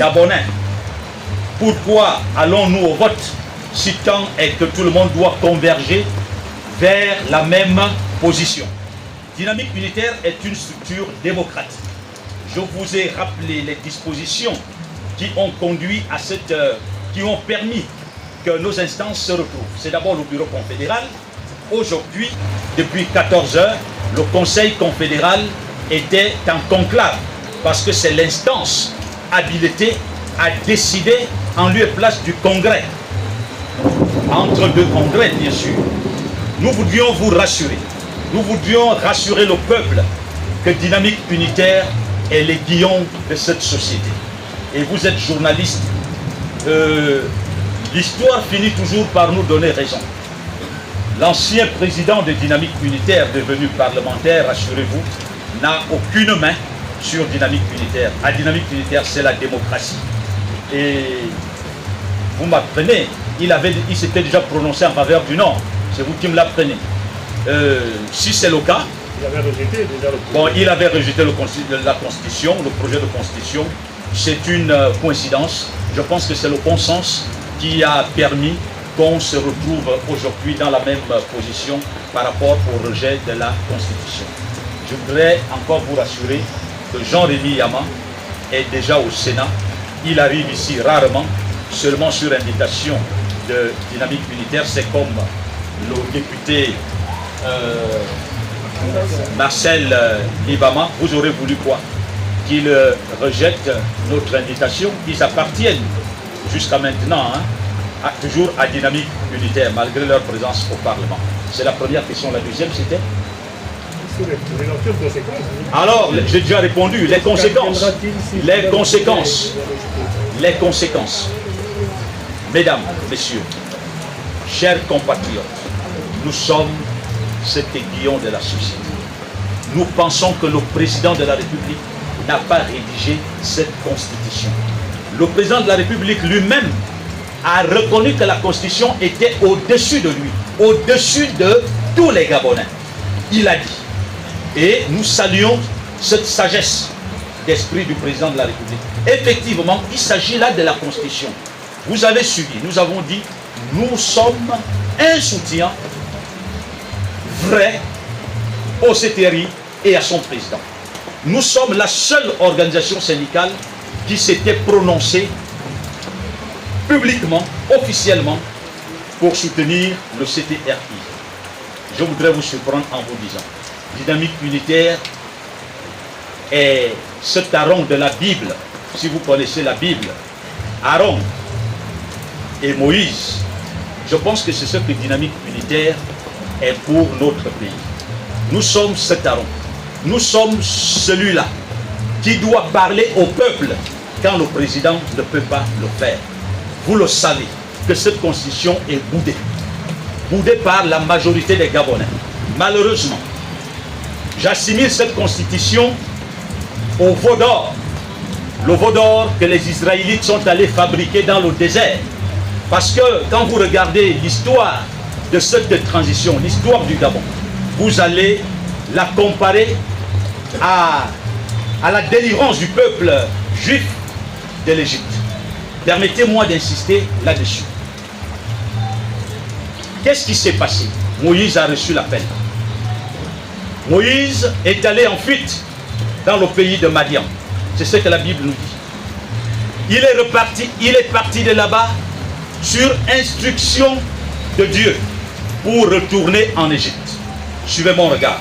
Gabonais. Pourquoi allons-nous au vote si tant est que tout le monde doit converger vers la même position? Dynamique unitaire est une structure démocratique. Je vous ai rappelé les dispositions qui ont conduit à qui ont permis que nos instances se retrouvent. C'est d'abord le bureau confédéral. Aujourd'hui, depuis 14 heures, le conseil confédéral était en conclave parce que c'est l'instance habilitée à décider en lieu et place du congrès. Entre deux congrès, bien sûr. Nous voudrions vous rassurer. Nous voudrions rassurer le peuple que Dynamique unitaire est l'aiguillon de cette société. Et vous êtes journaliste. L'histoire finit toujours par nous donner raison. L'ancien président de Dynamique unitaire, devenu parlementaire, rassurez-vous, n'a aucune main sur Dynamique unitaire. À Dynamique unitaire, c'est la démocratie. Et vous m'apprenez, il s'était déjà prononcé en faveur du non. C'est vous qui me l'apprenez. Si c'est le cas, il avait rejeté déjà le projet. Bon, il avait rejeté la Constitution, le projet de Constitution. C'est une coïncidence. Je pense que c'est le bon sens qui a permis qu'on se retrouve aujourd'hui dans la même position par rapport au rejet de la Constitution. Je voudrais encore vous rassurer que Jean-Rémy Yama est déjà au Sénat. Il arrive ici rarement, seulement sur invitation de Dynamique unitaire. C'est comme le député Marcel Libama. Vous aurez voulu quoi? Qu'il rejette notre invitation. Ils appartiennent jusqu'à maintenant, toujours à Dynamique unitaire, malgré leur présence au Parlement. C'est la première question. La deuxième, c'était? Alors, j'ai déjà répondu. Les conséquences. Les conséquences. Les conséquences. Mesdames, messieurs, chers compatriotes, nous sommes cet aiguillon de la société. Nous pensons que le président de la République n'a pas rédigé cette constitution. Le président de la République lui-même a reconnu que la constitution était au-dessus de lui, au-dessus de tous les Gabonais. Il a dit. Et nous saluons cette sagesse d'esprit du président de la République. Effectivement, il s'agit là de la constitution. Vous avez suivi, nous avons dit, nous sommes un soutien vrai au CTRI et à son président. Nous sommes la seule organisation syndicale qui s'était prononcée publiquement, officiellement, pour soutenir le CTRI. Je voudrais vous surprendre en vous disant, Dynamique unitaire est cet Aaron de la Bible. Si vous connaissez la Bible, Aaron et Moïse, je pense que c'est ce que Dynamique unitaire est pour notre pays. Nous sommes cet Aaron. Nous sommes celui-là qui doit parler au peuple quand le président ne peut pas le faire. Vous le savez que cette constitution est boudée. Boudée par la majorité des Gabonais. Malheureusement, j'assimile cette constitution au veau d'or. Le veau d'or que les Israélites sont allés fabriquer dans le désert. Parce que quand vous regardez l'histoire de cette transition, l'histoire du Gabon, vous allez la comparer à la délivrance du peuple juif de l'Égypte. Permettez-moi d'insister là-dessus. Qu'est-ce qui s'est passé? Moïse a reçu l'appel. Moïse est allé en fuite dans le pays de Madian. C'est ce que la Bible nous dit. Il est parti de là-bas sur instruction de Dieu pour retourner en Égypte. Suivez mon regard.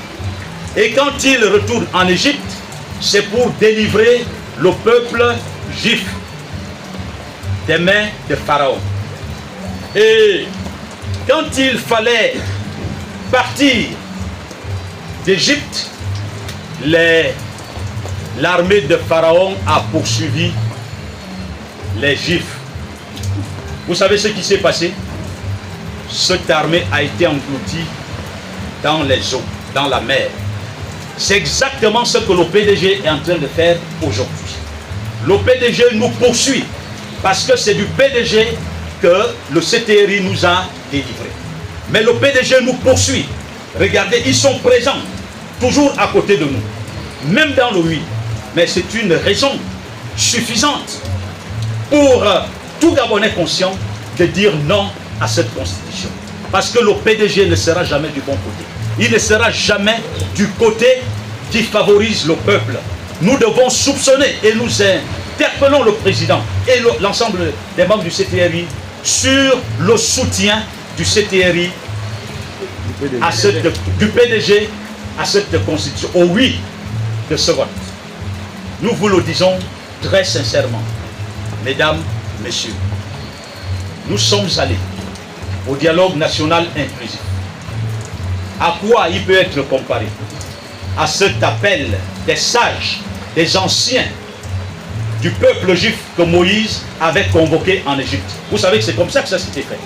Et quand il retourne en Égypte, c'est pour délivrer le peuple juif des mains de Pharaon. Et quand il fallait partir d'Égypte, l'armée de Pharaon a poursuivi les Juifs. Vous savez ce qui s'est passé? Cette armée a été engloutie dans les eaux, dans la mer. C'est exactement ce que le PDG est en train de faire aujourd'hui. Le PDG nous poursuit parce que c'est du PDG que le CTRI nous a délivré. Mais le PDG nous poursuit. Regardez, ils sont présents, toujours à côté de nous, même dans le oui. Mais c'est une raison suffisante pour tout Gabonais conscient de dire non à cette constitution. Parce que le PDG ne sera jamais du bon côté. Il ne sera jamais du côté qui favorise le peuple. Nous devons soupçonner et nous interpellons le président et l'ensemble des membres du CTRI sur le soutien du CTRI du PDG à cette constitution, au oui de ce vote. Nous vous le disons très sincèrement, mesdames, messieurs, nous sommes allés au dialogue national inclusif. À quoi il peut être comparé? À cet appel des sages, des anciens du peuple juif que Moïse avait convoqué en Égypte. Vous savez que c'est comme ça que ça s'était fait.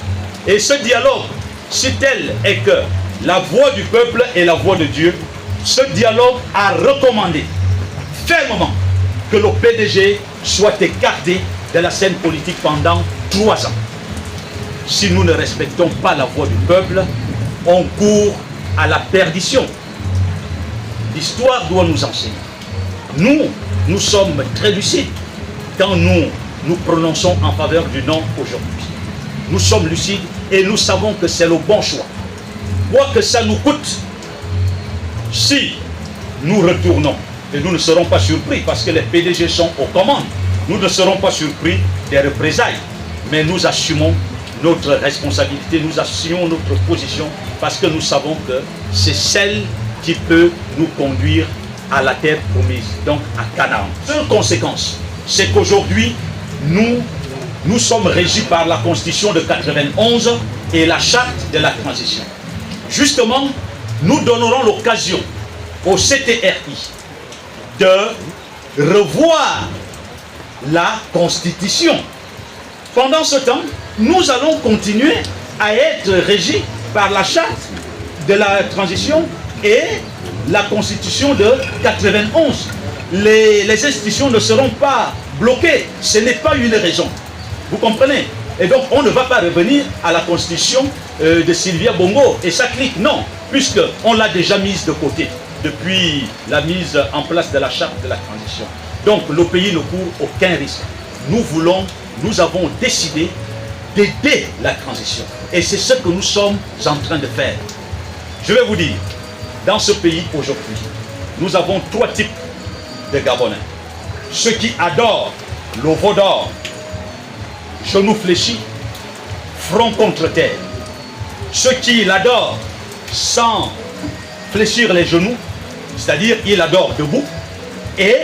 Et ce dialogue, si tel est que la voix du peuple est la voix de Dieu, ce dialogue a recommandé fermement que le PDG soit écarté de la scène politique pendant 3 ans. Si nous ne respectons pas la voix du peuple, on court à la perdition. L'histoire doit nous enseigner. Nous sommes très lucides quand nous prononçons en faveur du non aujourd'hui. Nous sommes lucides et nous savons que c'est le bon choix. Quoi que ça nous coûte, si nous retournons, et nous ne serons pas surpris parce que les PDG sont aux commandes, nous ne serons pas surpris des représailles, mais nous assumons notre responsabilité, nous assumons notre position parce que nous savons que c'est celle qui peut nous conduire à la terre promise, donc à Canaan. Seule conséquence, c'est qu'aujourd'hui, nous sommes régis par la Constitution de 91 et la charte de la transition. Justement, nous donnerons l'occasion au CTRI de revoir la Constitution. Pendant ce temps, nous allons continuer à être régis par la charte de la transition et la Constitution de 91. Les institutions ne seront pas bloquées. Ce n'est pas une raison. Vous comprenez? Et donc, on ne va pas revenir à la Constitution de Sylvia Bongo et ça clique. Non, puisqu'on l'a déjà mise de côté depuis la mise en place de la charte de la transition. Donc, le pays ne court aucun risque. Nous avons décidé d'aider la transition. Et c'est ce que nous sommes en train de faire. Je vais vous dire, dans ce pays aujourd'hui, nous avons 3 types de Gabonais. Ceux qui adorent le veau d'or, genoux fléchis, front contre terre. Ceux qui l'adorent sans fléchir les genoux, c'est-à-dire il adore debout. Et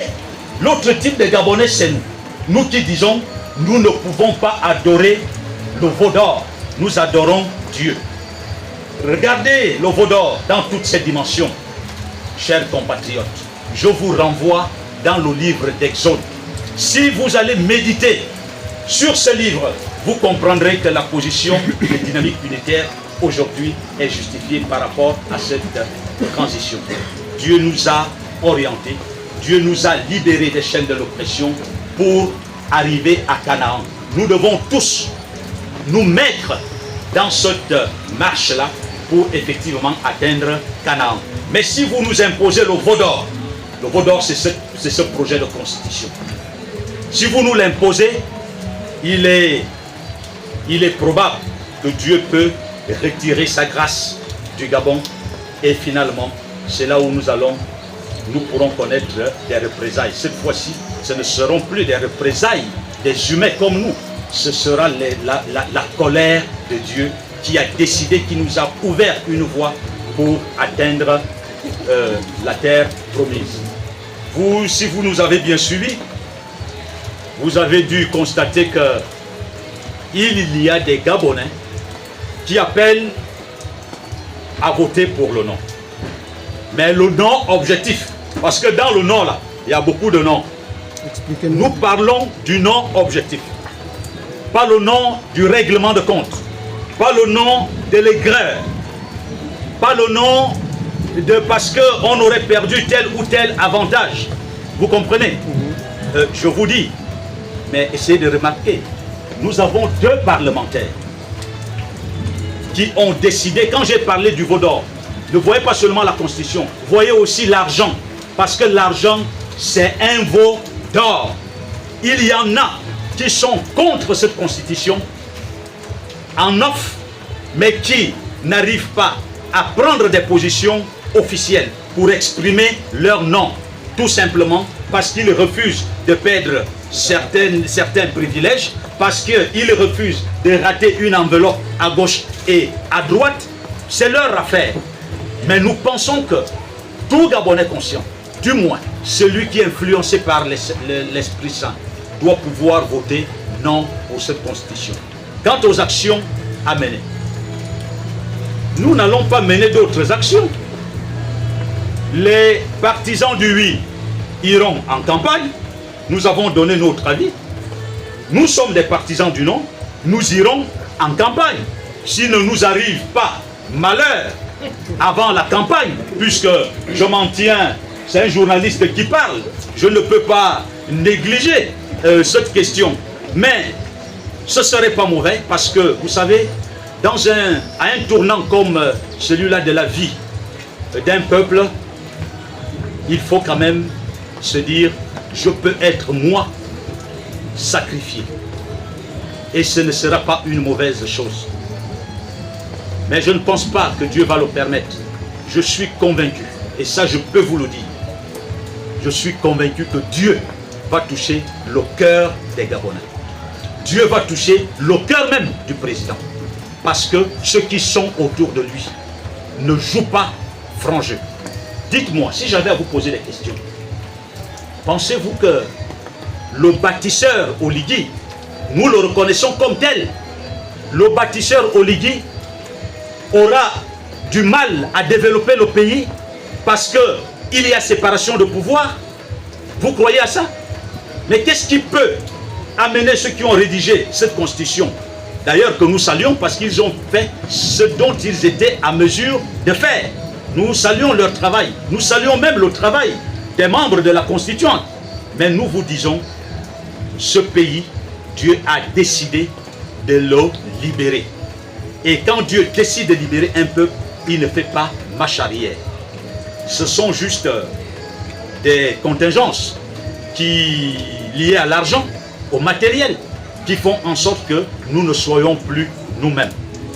l'autre type de Gabonais, c'est nous. Nous qui disons, nous ne pouvons pas adorer le veau d'or, nous adorons Dieu. Regardez le veau d'or dans toutes ses dimensions, chers compatriotes. Je vous renvoie dans le livre d'Exode. Si vous allez méditer sur ce livre, vous comprendrez que la position des dynamiques unitaires aujourd'hui est justifiée par rapport à cette transition. Dieu nous a orientés, Dieu nous a libérés des chaînes de l'oppression pour arriver à Canaan. Nous devons tous nous mettre dans cette marche-là pour effectivement atteindre Canaan. Mais si vous nous imposez le veau d'or c'est ce projet de constitution. Si vous nous l'imposez, il est probable que Dieu peut retirer sa grâce du Gabon et finalement, c'est là où nous pourrons connaître des représailles. Cette fois-ci, ce ne seront plus des représailles des humains comme nous. Ce sera la colère de Dieu qui a décidé, qui nous a ouvert une voie pour atteindre la terre promise. Si vous nous avez bien suivis, vous avez dû constater qu'il y a des Gabonais qui appellent à voter pour le non. Mais le non objectif, parce que dans le non là, il y a beaucoup de non. Nous parlons du non objectif. Pas le nom du règlement de compte, pas le nom de l'aigreur, pas le nom de parce qu'on aurait perdu tel ou tel avantage. Vous comprenez? Je vous dis, mais essayez de remarquer, nous avons 2 parlementaires qui ont décidé, quand j'ai parlé du veau d'or, ne voyez pas seulement la Constitution, voyez aussi l'argent, parce que l'argent c'est un veau d'or. Il y en a qui sont contre cette constitution en off, mais qui n'arrivent pas à prendre des positions officielles pour exprimer leur nom, tout simplement parce qu'ils refusent de perdre certains privilèges, parce qu'ils refusent de rater une enveloppe à gauche et à droite. C'est leur affaire. Mais nous pensons que tout Gabonais conscient, du moins celui qui est influencé par l'Esprit Saint, doit pouvoir voter non pour cette constitution. Quant aux actions à mener, nous n'allons pas mener d'autres actions. Les partisans du oui iront en campagne. Nous avons donné notre avis. Nous sommes des partisans du non. Nous irons en campagne. S'il ne nous arrive pas malheur avant la campagne, puisque je m'en tiens, c'est un journaliste qui parle, je ne peux pas négliger cette question. Mais ce ne serait pas mauvais parce que, vous savez, à un tournant comme celui-là de la vie d'un peuple, il faut quand même se dire, je peux être moi sacrifié. Et ce ne sera pas une mauvaise chose. Mais je ne pense pas que Dieu va le permettre. Je suis convaincu, et ça je peux vous le dire, je suis convaincu que Dieu va toucher le cœur des Gabonais. Dieu va toucher le cœur même du président. Parce que ceux qui sont autour de lui ne jouent pas franc jeu. Dites-moi, si j'avais à vous poser des questions, pensez-vous que le bâtisseur Oligui, nous le reconnaissons comme tel, le bâtisseur Oligui aura du mal à développer le pays parce qu'il y a séparation de pouvoir? Vous croyez à ça? Mais qu'est-ce qui peut amener ceux qui ont rédigé cette constitution, d'ailleurs que nous saluons parce qu'ils ont fait ce dont ils étaient à mesure de faire? Nous saluons leur travail, nous saluons même le travail des membres de la constituante. Mais nous vous disons, ce pays, Dieu a décidé de le libérer. Et quand Dieu décide de libérer un peuple, il ne fait pas marche arrière. Ce sont juste des contingences liées à l'argent, au matériel, qui font en sorte que nous ne soyons plus nous-mêmes.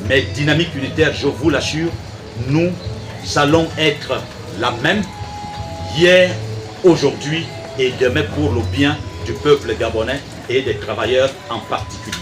Mais Dynamique Unitaire, je vous l'assure, nous allons être la même hier, aujourd'hui et demain pour le bien du peuple gabonais et des travailleurs en particulier.